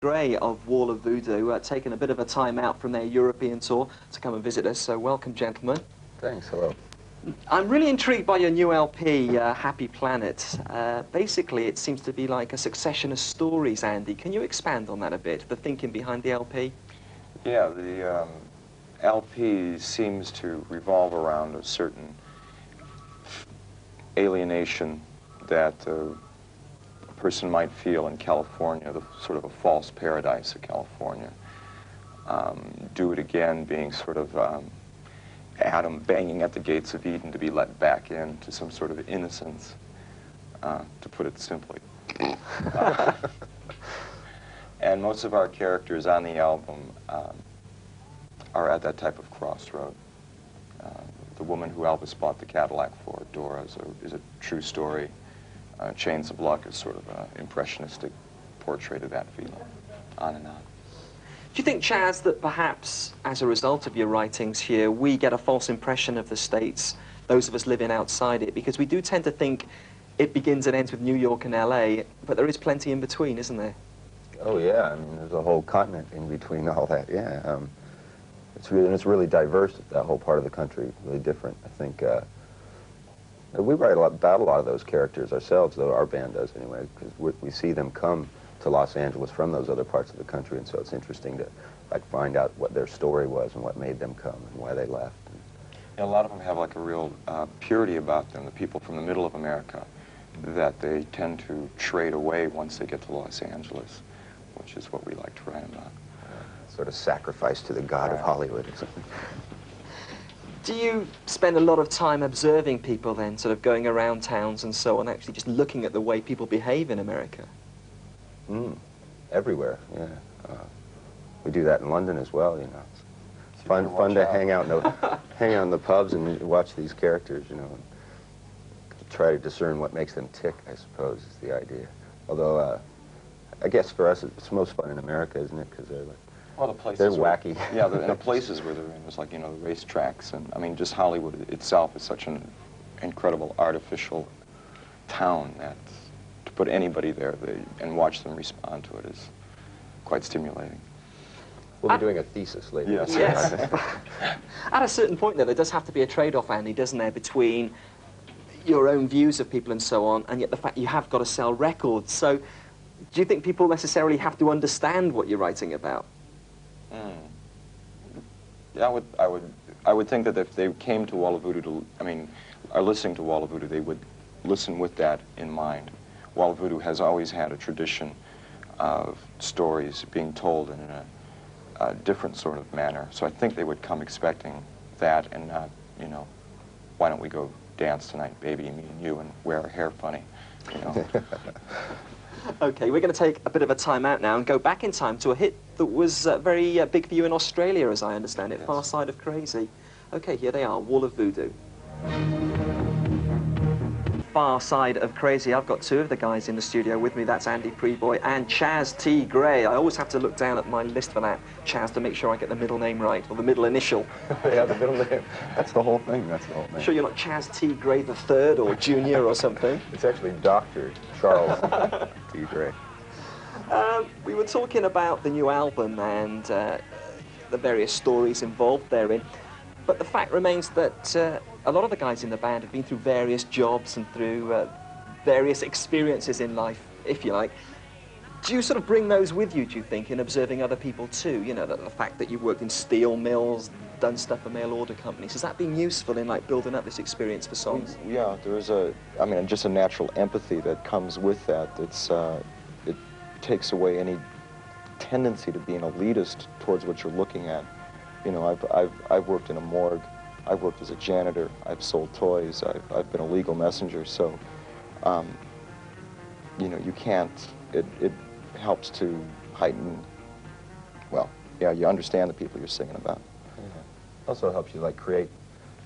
Gray of Wall of Voodoo, taking a bit of a time out from their European tour to come and visit us, so welcome, gentlemen. Thanks, hello. I'm really intrigued by your new LP, Happy Planet. Basically, it seems to be like a succession of stories, Andy. Can you expand on that a bit, the thinking behind the LP? Yeah, the LP seems to revolve around a certain alienation that a person might feel in California, the sort of a false paradise of California. Do It Again being sort of Adam banging at the gates of Eden to be let back into some sort of innocence, to put it simply. And most of our characters on the album are at that type of crossroad. The woman who Elvis bought the Cadillac for, Dora, is a true story. Chains of Luck is sort of an impressionistic portrait of that feeling, on and on. Do you think, Chaz, that perhaps as a result of your writings here, we get a false impression of the States, those of us living outside it? Because we do tend to think it begins and ends with New York and LA, but there is plenty in between, isn't there? Oh yeah, I mean, there's a whole continent in between all that, yeah. It's really diverse, that whole part of the country, really different. I think we write about a lot of those characters ourselves, though our band does anyway, because we see them come to Los Angeles from those other parts of the country, and so it's interesting to like find out what their story was and what made them come and why they left. Yeah, a lot of them have like a real purity about them, the people from the middle of America, that they tend to trade away once they get to Los Angeles, which is what we like to write about. Sort of sacrifice to the god of Hollywood or something. Do you spend a lot of time observing people then, sort of going around towns and so on, actually just looking at the way people behave in America? Everywhere, yeah. We do that in London as well, you know. It's fun to hang out in the pubs and watch these characters, you know, and try to discern what makes them tick, I suppose, is the idea. Although, I guess for us, it's most fun in America, isn't it? Because they're like, well, the places they're wacky. Yeah, the places where they're in, it's like, you know, the racetracks, and I mean, just Hollywood itself is such an incredible artificial town that to put anybody there and watch them respond to it is quite stimulating. We'll be doing a thesis later. Yes. Yes. At a certain point, though, there does have to be a trade-off, Andy, doesn't there, between your own views of people and so on, and yet the fact you have got to sell records. So, do you think people necessarily have to understand what you're writing about? Yeah, I would think that if they came to Wall of Voodoo are listening to Wall of Voodoo, they would listen with that in mind. Wall of Voodoo has always had a tradition of stories being told in a different sort of manner. So I think they would come expecting that and not, you know, why don't we go dance tonight, baby, me and you, and wear our hair funny, you know. Okay, we're going to take a bit of a time out now and go back in time to a hit that was very big for you in Australia, as I understand it, yes. Far Side of Crazy. Okay, here they are, Wall of Voodoo. Far Side of Crazy. I've got two of the guys in the studio with me. That's Andy Preboy and Chaz T. Gray. I always have to look down at my list for that, Chaz, to make sure I get the middle name right, or the middle initial. Yeah, the middle name. That's the whole thing. That's the whole thing. Sure you're not Chaz T. Gray the Third or Junior or something? It's actually Dr. Charles T. Gray. We were talking about the new album and the various stories involved therein, but the fact remains that a lot of the guys in the band have been through various jobs and through various experiences in life, if you like. Do you sort of bring those with you, do you think, in observing other people too? You know, the fact that you've worked in steel mills, done stuff for mail order companies, has that been useful in like building up this experience for songs? Yeah, there is just a natural empathy that comes with that. It takes away any tendency to be an elitist towards what you're looking at. You know, I've worked in a morgue, I've worked as a janitor, I've sold toys, I've been a legal messenger, so, you know, you can't, it helps to heighten, well, yeah, you understand the people you're singing about. Yeah. Also helps you, like, create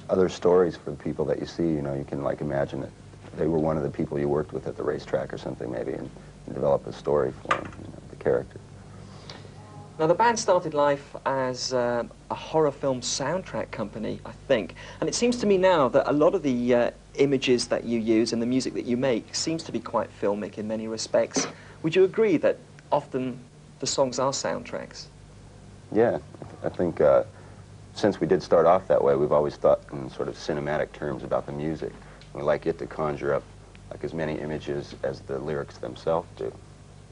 other stories for the people that you see, you know, you can, like, imagine that they were one of the people you worked with at the racetrack or something, maybe, and develop a story for them, you know, the character. Now, the band started life as a horror film soundtrack company, I think, and it seems to me now that a lot of the images that you use and the music that you make seems to be quite filmic in many respects. Would you agree that often the songs are soundtracks. Yeah, I think since we did start off that way, we've always thought in sort of cinematic terms about the music. We like it to conjure up like as many images as the lyrics themselves do.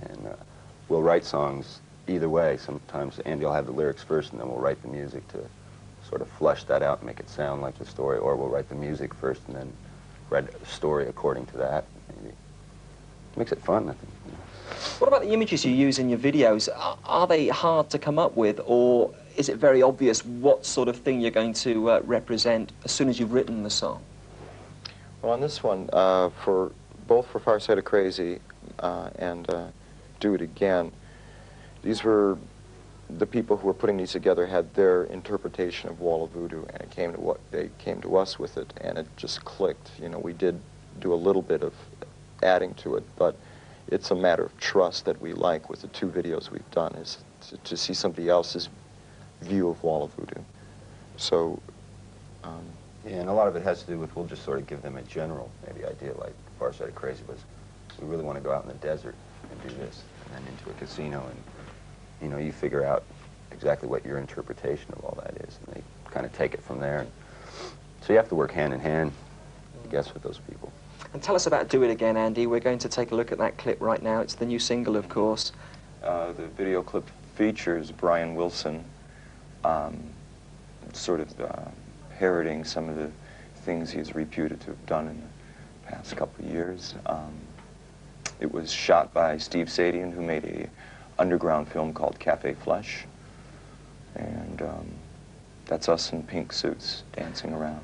And we'll write songs either way. Sometimes Andy will have the lyrics first, and then we'll write the music to sort of flesh that out and make it sound like the story, or we'll write the music first and then write a story according to that. Maybe. Makes it fun, I think. What about the images you use in your videos? Are they hard to come up with, or is it very obvious what sort of thing you're going to represent as soon as you've written the song? Well, on this one, both for Far Side of Crazy and Do It Again, these were the people who were putting these together had their interpretation of Wall of Voodoo, and it came to they came to us with it, and it just clicked. You know, we did do a little bit of adding to it, but it's a matter of trust that we like with the two videos we've done, is to see somebody else's view of Wall of Voodoo. So, yeah, and a lot of it has to do with, we'll just sort of give them a general maybe idea, like Far Side of Crazy was, we really want to go out in the desert and do this, and then into a casino, and you know, you figure out exactly what your interpretation of all that is, and they kind of take it from there. So you have to work hand in hand, I guess, with those people. And tell us about Do It Again, Andy. We're going to take a look at that clip right now. It's the new single, of course. The video clip features Brian Wilson sort of parroting some of the things he's reputed to have done in the past couple of years. It was shot by Steve Sadian, who made a underground film called Cafe Flesh, and that's us in pink suits dancing around.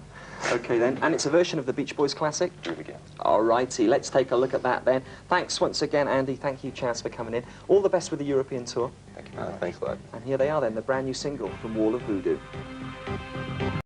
Okay then, and it's a version of the Beach Boys classic? Do It Again. All righty, let's take a look at that then. Thanks once again, Andy. Thank you, Chas, for coming in. All the best with the European tour. Thank you. Thanks a lot. And here they are then, the brand new single from Wall of Voodoo.